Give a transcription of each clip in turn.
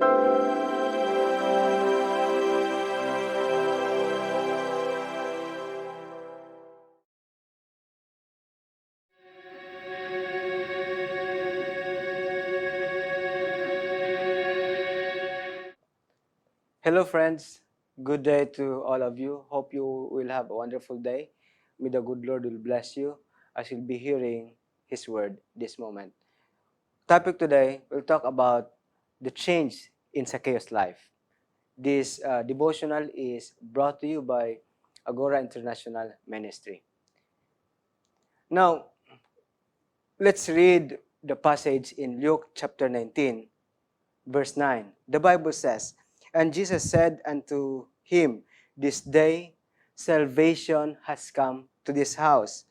Hello, friends. Good day to all of you. Hope you will have a wonderful day. May the good Lord will bless you as you'll be hearing His word this moment. Topic today, we'll talk about the change in Zacchaeus' life. This devotional is brought to you by Agora International Ministry. Now, let's read the passage in Luke chapter 19, verse 9. The Bible says, "And Jesus said unto him, This day salvation has come to this house,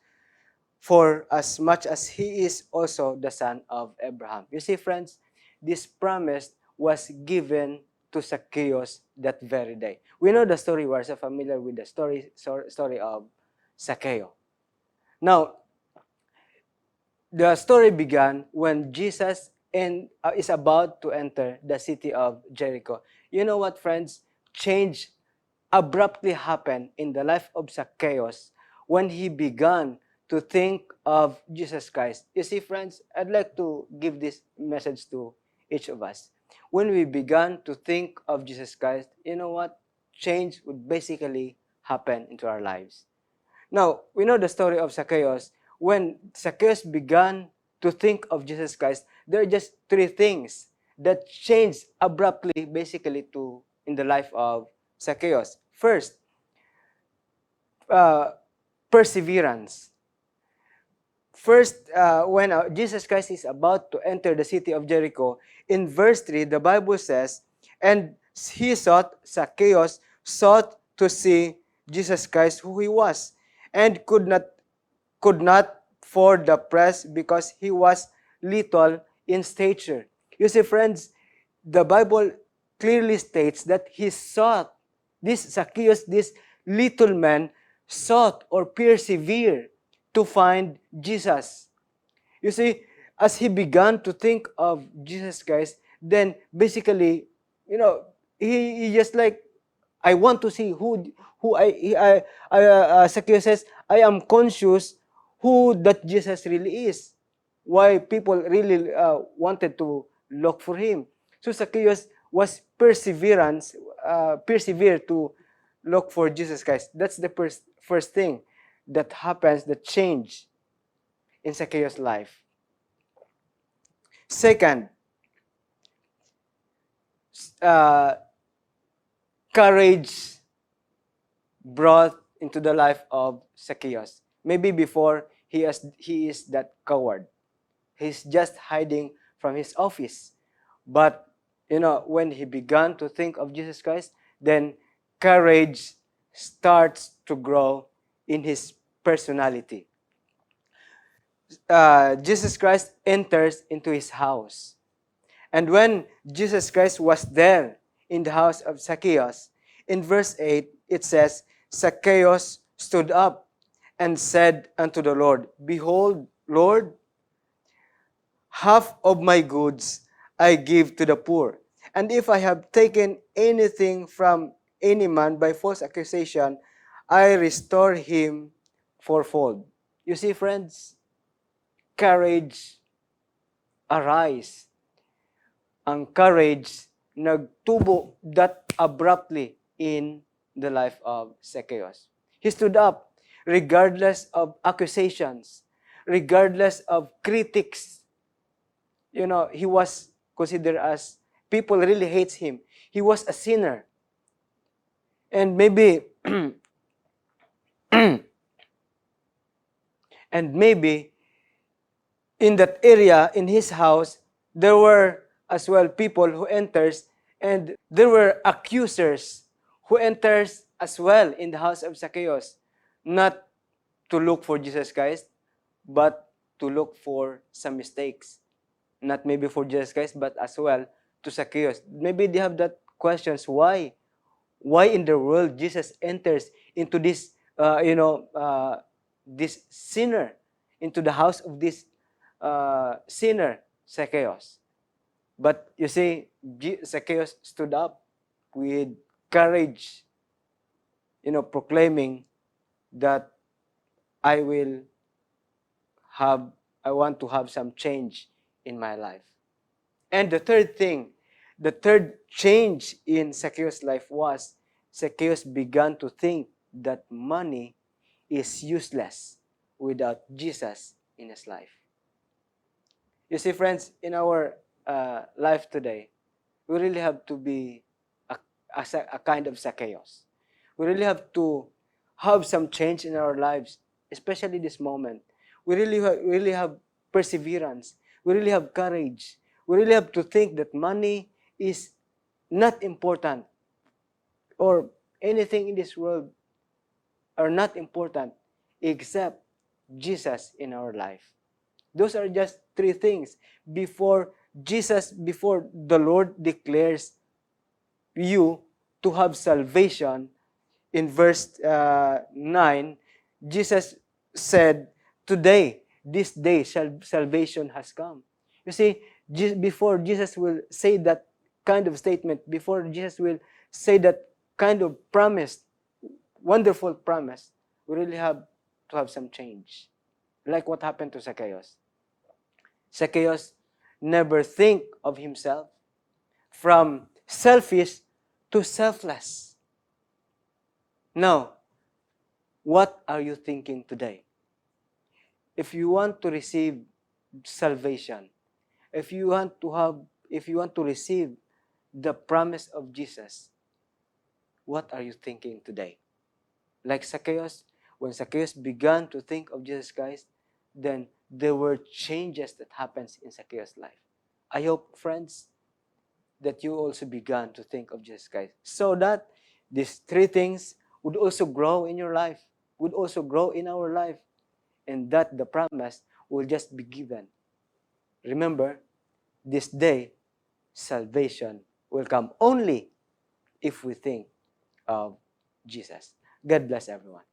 for as much as he is also the son of Abraham." You see, friends, this promise was given to Zacchaeus that very day. We know the story. We're so familiar with the story of Zacchaeus. Now, the story began when Jesus is about to enter the city of Jericho. You know what, friends? Change abruptly happened in the life of Zacchaeus when he began to think of Jesus Christ. You see, friends, I'd like to give this message to each of us. When we began to think of Jesus Christ, you know what? Change would basically happen into our lives. Now, we know the story of Zacchaeus. When Zacchaeus began to think of Jesus Christ, there are just three things that changed abruptly, basically, in the life of Zacchaeus. First, perseverance. First, when Jesus Christ is about to enter the city of Jericho, in verse 3, the Bible says, "And Zacchaeus sought to see Jesus Christ, who he was, and could not for the press because he was little in stature." You see, friends, the Bible clearly states that he sought, this Zacchaeus, this little man, sought or persevered to find Jesus. You see, as he began to think of Jesus Christ, then basically, he just like, I want to see who Zacchaeus says, I am conscious who that Jesus really is. Why people really wanted to look for him. So Zacchaeus was persevered to look for Jesus Christ. That's the first thing that happens, the change in Zacchaeus' life. Second, courage brought into the life of Zacchaeus. Maybe before he is that coward. He's just hiding from his office. But when he began to think of Jesus Christ, then courage starts to grow in his personality. Jesus Christ enters into his house. And when Jesus Christ was there in the house of Zacchaeus, in verse 8, it says, "Zacchaeus stood up and said unto the Lord, Behold, Lord, half of my goods I give to the poor. And if I have taken anything from any man by false accusation, I restore him fourfold." You see, friends, courage arise. Ang courage nagtubo that abruptly in the life of Zacchaeus. He stood up regardless of accusations, regardless of critics. He was considered as, people really hates him. He was a sinner. And maybe and maybe in that area, in his house, there were as well people who enters, and there were accusers who enters as well in the house of Zacchaeus, not to look for Jesus Christ, but to look for some mistakes. Not maybe for Jesus Christ, but as well to Zacchaeus. Maybe they have that questions, why? Why in the world Jesus enters into this, this sinner, into the house of this sinner, Zacchaeus? But you see, Zacchaeus stood up with courage, proclaiming that I will have, I want to have some change in my life. And the third change in Zacchaeus' life was Zacchaeus began to think that money is useless without Jesus in his life. You see, friends, in our life today, we really have to be a kind of Zacchaeus. We really have to have some change in our lives, especially this moment. We really have perseverance. We really have courage. We really have to think that money is not important, or anything in this world are not important except Jesus in our life. Those are just three things before the Lord declares you to have salvation. In verse 9, Jesus said, today, this day, salvation has come. You see, before Jesus will say that kind of statement, before Jesus will say that kind of promise, wonderful promise, we really have to have some change. Like what happened to Zacchaeus. Zacchaeus never think of himself from selfish to selfless. Now, what are you thinking today? If you want to receive salvation, if you want to receive the promise of Jesus, what are you thinking today? Like Zacchaeus, when Zacchaeus began to think of Jesus Christ, then there were changes that happens in Zacchaeus' life. I hope, friends, that you also began to think of Jesus Christ, so that these three things would also grow in your life, would also grow in our life, and that the promise will just be given. Remember, this day, salvation will come only if we think of Jesus. God bless everyone.